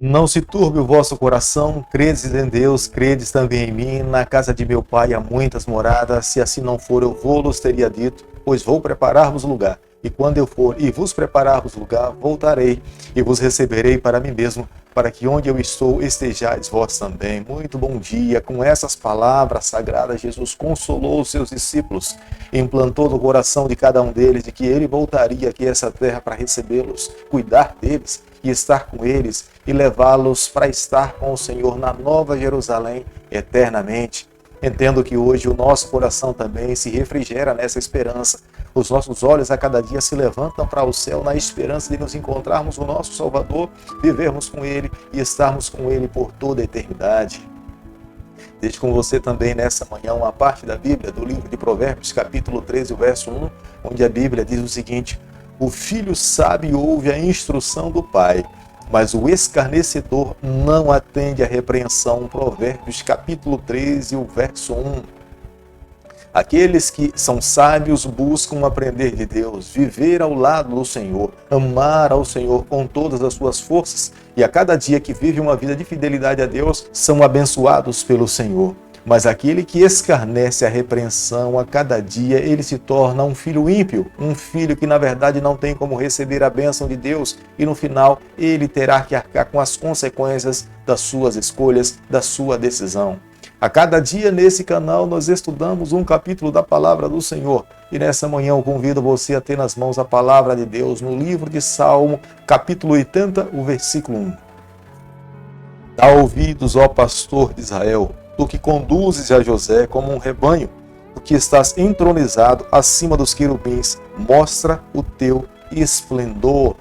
Não se turbe o vosso coração, credes em Deus, credes também em mim. Na casa de meu pai há muitas moradas, se assim não for, eu vou-los teria dito, pois vou preparar-vos lugar. E quando eu for e vos preparar-vos lugar, voltarei e vos receberei para mim mesmo, para que onde eu estou estejais vós também. Muito bom dia. Com essas palavras sagradas, Jesus consolou os seus discípulos, implantou no coração de cada um deles de que ele voltaria aqui a essa terra para recebê-los, cuidar deles e estar com eles e levá-los para estar com o Senhor na Nova Jerusalém eternamente. Entendo que hoje o nosso coração também se refrigera nessa esperança. Os nossos olhos a cada dia se levantam para o céu na esperança de nos encontrarmos o nosso Salvador, vivermos com Ele e estarmos com Ele por toda a eternidade. Deixe com você também nessa manhã uma parte da Bíblia, do livro de Provérbios, capítulo 13, verso 1, onde a Bíblia diz o seguinte: o filho sábio ouve a instrução do pai, mas o escarnecedor não atende à repreensão. Provérbios capítulo 13, o verso 1. Aqueles que são sábios buscam aprender de Deus, viver ao lado do Senhor, amar ao Senhor com todas as suas forças, e a cada dia que vive uma vida de fidelidade a Deus, são abençoados pelo Senhor. Mas aquele que escarnece a repreensão, a cada dia ele se torna um filho ímpio, um filho que na verdade não tem como receber a bênção de Deus, e no final ele terá que arcar com as consequências das suas escolhas, da sua decisão. A cada dia nesse canal nós estudamos um capítulo da palavra do Senhor, e nessa manhã eu convido você a ter nas mãos a palavra de Deus no livro de Salmo, capítulo 80, o versículo 1. Dá ouvidos, ó pastor de Israel, tu que conduzes a José como um rebanho, tu que estás entronizado acima dos querubins, mostra o teu esplendor.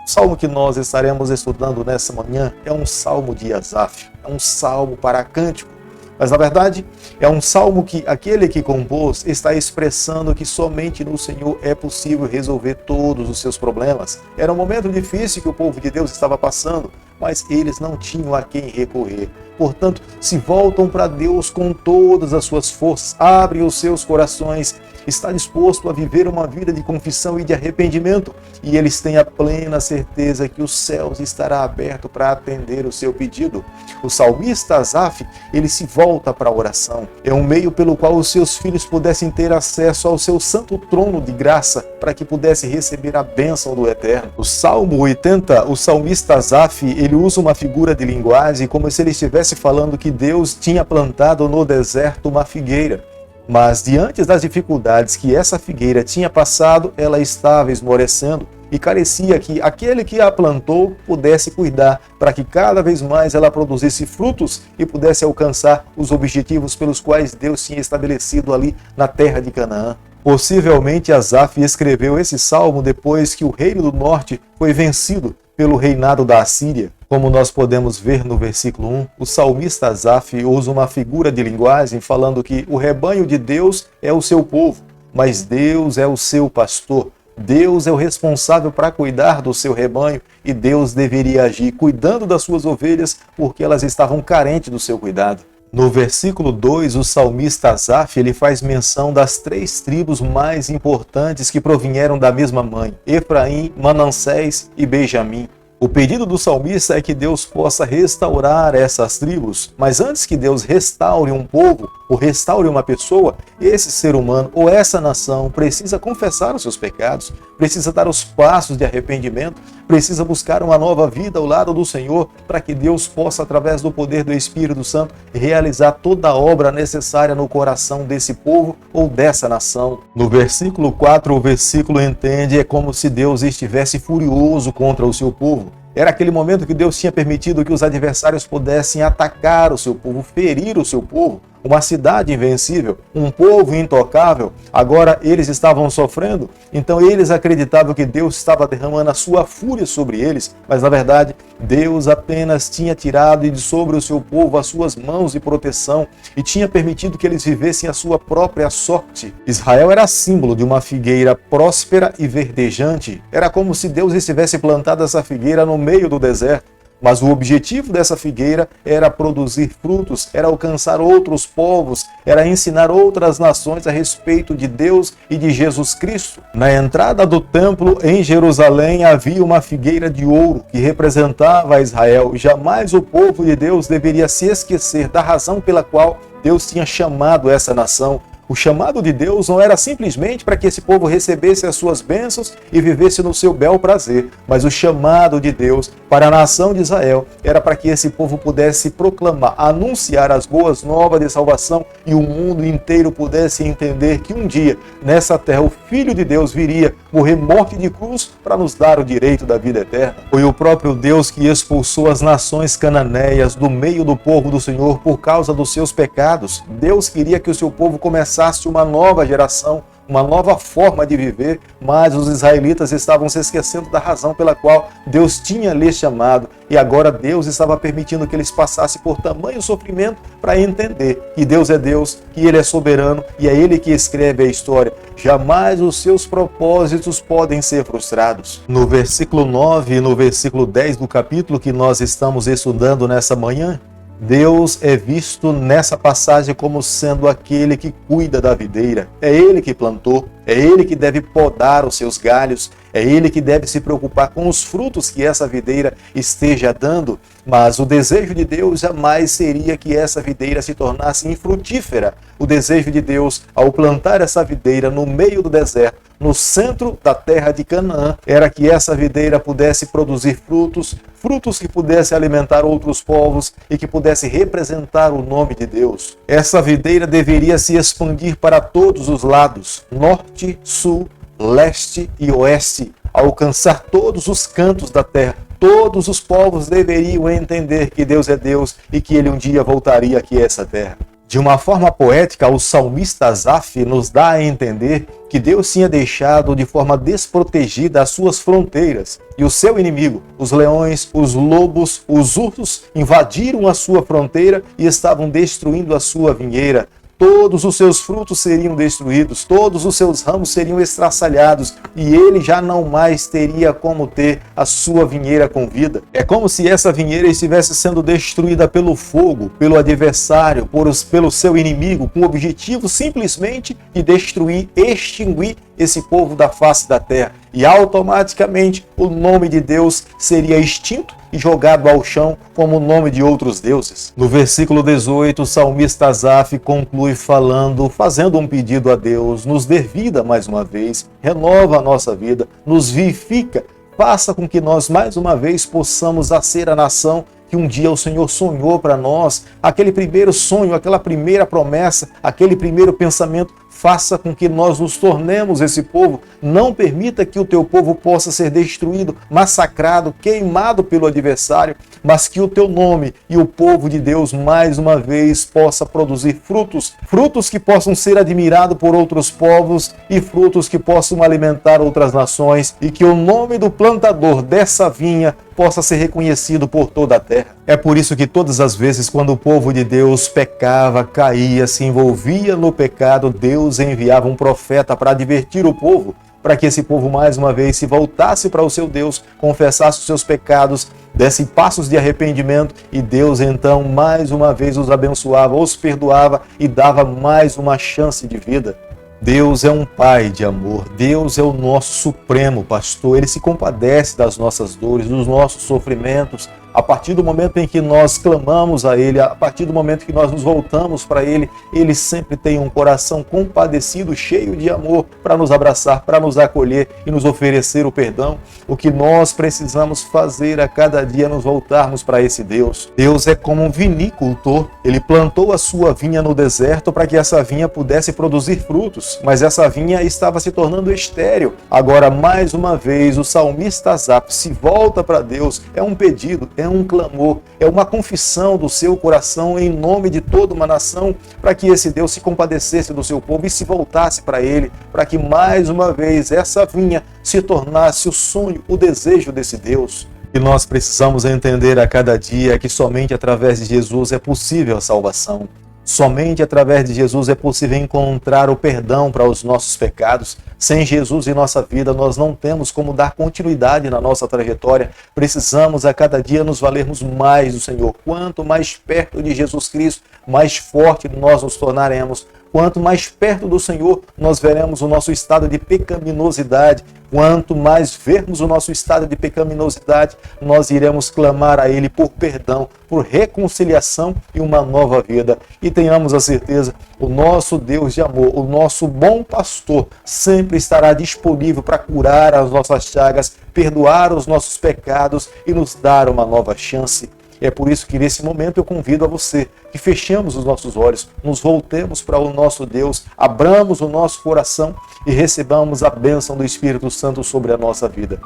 O salmo que nós estaremos estudando nessa manhã é um salmo de Asaf, é um salmo para cântico, mas na verdade é um salmo que aquele que compôs está expressando que somente no Senhor é possível resolver todos os seus problemas. Era um momento difícil que o povo de Deus estava passando, mas eles não tinham a quem recorrer. Portanto, se voltam para Deus com todas as suas forças, abrem os seus corações, está disposto a viver uma vida de confissão e de arrependimento, e eles têm a plena certeza que os céus estará aberto para atender o seu pedido. O salmista Asaf, ele se volta para a oração. É um meio pelo qual os seus filhos pudessem ter acesso ao seu santo trono de graça, para que pudessem receber a bênção do Eterno. O Salmo 80, o salmista Asaf, ele usa uma figura de linguagem como se ele estivesse falando que Deus tinha plantado no deserto uma figueira. Mas diante das dificuldades que essa figueira tinha passado, ela estava esmorecendo e carecia que aquele que a plantou pudesse cuidar para que cada vez mais ela produzisse frutos e pudesse alcançar os objetivos pelos quais Deus tinha estabelecido ali na terra de Canaã. Possivelmente Asaf escreveu esse salmo depois que o reino do norte foi vencido pelo reinado da Assíria. Como nós podemos ver no versículo 1, o salmista Asaf usa uma figura de linguagem falando que o rebanho de Deus é o seu povo, mas Deus é o seu pastor. Deus é o responsável para cuidar do seu rebanho e Deus deveria agir cuidando das suas ovelhas porque elas estavam carentes do seu cuidado. No versículo 2, o salmista Asaf ele faz menção das 3 tribos mais importantes que provieram da mesma mãe, Efraim, Manassés e Benjamim. O pedido do salmista é que Deus possa restaurar essas tribos, mas antes que Deus restaure um povo ou restaure uma pessoa, esse ser humano ou essa nação precisa confessar os seus pecados, precisa dar os passos de arrependimento, precisa buscar uma nova vida ao lado do Senhor para que Deus possa, através do poder do Espírito Santo, realizar toda a obra necessária no coração desse povo ou dessa nação. No versículo 4, o versículo entende, é como se Deus estivesse furioso contra o seu povo. Era aquele momento que Deus tinha permitido que os adversários pudessem atacar o seu povo, ferir o seu povo. Uma cidade invencível, um povo intocável, agora eles estavam sofrendo, então eles acreditavam que Deus estava derramando a sua fúria sobre eles, mas na verdade Deus apenas tinha tirado de sobre o seu povo as suas mãos de proteção e tinha permitido que eles vivessem a sua própria sorte. Israel era símbolo de uma figueira próspera e verdejante, era como se Deus estivesse plantado essa figueira no meio do deserto. Mas o objetivo dessa figueira era produzir frutos, era alcançar outros povos, era ensinar outras nações a respeito de Deus e de Jesus Cristo. Na entrada do templo em Jerusalém havia uma figueira de ouro que representava a Israel. Jamais o povo de Deus deveria se esquecer da razão pela qual Deus tinha chamado essa nação. O chamado de Deus não era simplesmente para que esse povo recebesse as suas bênçãos e vivesse no seu bel prazer, mas o chamado de Deus para a nação de Israel era para que esse povo pudesse proclamar, anunciar as boas novas de salvação e o mundo inteiro pudesse entender que um dia, nessa terra, o Filho de Deus viria morrer morte de cruz para nos dar o direito da vida eterna. Foi o próprio Deus que expulsou as nações cananeias do meio do povo do Senhor por causa dos seus pecados. Deus queria que o seu povo começasse uma nova geração, uma nova forma de viver, mas os israelitas estavam se esquecendo da razão pela qual Deus tinha lhes chamado, e agora Deus estava permitindo que eles passassem por tamanho sofrimento para entender que Deus é Deus, que Ele é soberano e é Ele que escreve a história. Jamais os seus propósitos podem ser frustrados. No versículo 9 e no versículo 10 do capítulo que nós estamos estudando nessa manhã, Deus é visto nessa passagem como sendo aquele que cuida da videira. É Ele que plantou, é Ele que deve podar os seus galhos, é Ele que deve se preocupar com os frutos que essa videira esteja dando. Mas o desejo de Deus jamais seria que essa videira se tornasse infrutífera. O desejo de Deus, ao plantar essa videira no meio do deserto, no centro da terra de Canaã, era que essa videira pudesse produzir frutos, frutos que pudessem alimentar outros povos e que pudesse representar o nome de Deus. Essa videira deveria se expandir para todos os lados, norte, sul, leste e oeste, alcançar todos os cantos da terra. Todos os povos deveriam entender que Deus é Deus e que Ele um dia voltaria aqui a essa terra. De uma forma poética, o salmista Asaf nos dá a entender que Deus tinha deixado de forma desprotegida as suas fronteiras e o seu inimigo, os leões, os lobos, os ursos, invadiram a sua fronteira e estavam destruindo a sua vinheira. Todos os seus frutos seriam destruídos, todos os seus ramos seriam estraçalhados e ele já não mais teria como ter a sua vinheira com vida. É como se essa vinheira estivesse sendo destruída pelo fogo, pelo adversário, pelo seu inimigo, com o objetivo simplesmente de destruir, extinguir esse povo da face da terra. E automaticamente o nome de Deus seria extinto e jogado ao chão como o nome de outros deuses. No versículo 18, o salmista Asaf conclui fazendo um pedido a Deus: nos dê vida mais uma vez, renova a nossa vida, nos vivifica, faça com que nós mais uma vez possamos ser a nação que um dia o Senhor sonhou para nós, aquele primeiro sonho, aquela primeira promessa, aquele primeiro pensamento. Faça com que nós nos tornemos esse povo. Não permita que o teu povo possa ser destruído, massacrado, queimado pelo adversário, mas que o teu nome e o povo de Deus mais uma vez possa produzir frutos, frutos que possam ser admirados por outros povos e frutos que possam alimentar outras nações, e que o nome do plantador dessa vinha possa ser reconhecido por toda a terra. É por isso que todas as vezes quando o povo de Deus pecava, caía, se envolvia no pecado, Deus enviava um profeta para advertir o povo, para que esse povo mais uma vez se voltasse para o seu Deus, confessasse os seus pecados, desse passos de arrependimento, e Deus então mais uma vez os abençoava, os perdoava e dava mais uma chance de vida. Deus é um Pai de amor, Deus é o nosso supremo pastor, Ele se compadece das nossas dores, dos nossos sofrimentos. A partir do momento em que nós clamamos a Ele, a partir do momento que nós nos voltamos para Ele, Ele sempre tem um coração compadecido, cheio de amor, para nos abraçar, para nos acolher e nos oferecer o perdão. O que nós precisamos fazer a cada dia é nos voltarmos para esse Deus. Deus é como um vinicultor. Ele plantou a sua vinha no deserto para que essa vinha pudesse produzir frutos, mas essa vinha estava se tornando estéril. Agora, mais uma vez, o salmista Asaf se volta para Deus. É um pedido, é um clamor, é uma confissão do seu coração em nome de toda uma nação, para que esse Deus se compadecesse do seu povo e se voltasse para Ele, para que mais uma vez essa vinha se tornasse o sonho, o desejo desse Deus. E nós precisamos entender a cada dia que somente através de Jesus é possível a salvação. Somente através de Jesus é possível encontrar o perdão para os nossos pecados. Sem Jesus em nossa vida, nós não temos como dar continuidade na nossa trajetória. Precisamos a cada dia nos valermos mais do Senhor. Quanto mais perto de Jesus Cristo, mais forte nós nos tornaremos. Quanto mais perto do Senhor, nós veremos o nosso estado de pecaminosidade. Quanto mais vermos o nosso estado de pecaminosidade, nós iremos clamar a Ele por perdão, por reconciliação e uma nova vida. E tenhamos a certeza, o nosso Deus de amor, o nosso bom pastor, sempre estará disponível para curar as nossas chagas, perdoar os nossos pecados e nos dar uma nova chance. E é por isso que nesse momento eu convido a você que fechemos os nossos olhos, nos voltemos para o nosso Deus, abramos o nosso coração e recebamos a bênção do Espírito Santo sobre a nossa vida.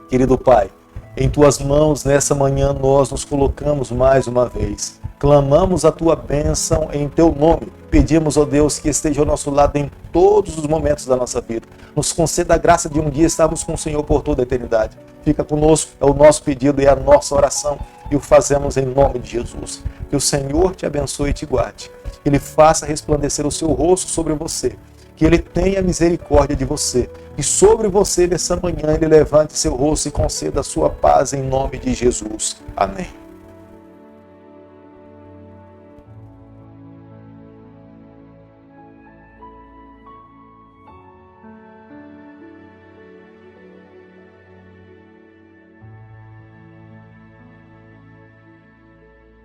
Querido Pai, em Tuas mãos nessa manhã nós nos colocamos mais uma vez. Clamamos a Tua bênção em Teu nome. Pedimos, ó Deus, que esteja ao nosso lado em todos os momentos da nossa vida. Nos conceda a graça de um dia estarmos com o Senhor por toda a eternidade. Fica conosco, é o nosso pedido e a nossa oração. E o fazemos em nome de Jesus. Que o Senhor te abençoe e te guarde. Que Ele faça resplandecer o seu rosto sobre você. Que Ele tenha misericórdia de você. E sobre você nessa manhã Ele levante seu rosto e conceda a sua paz em nome de Jesus. Amém.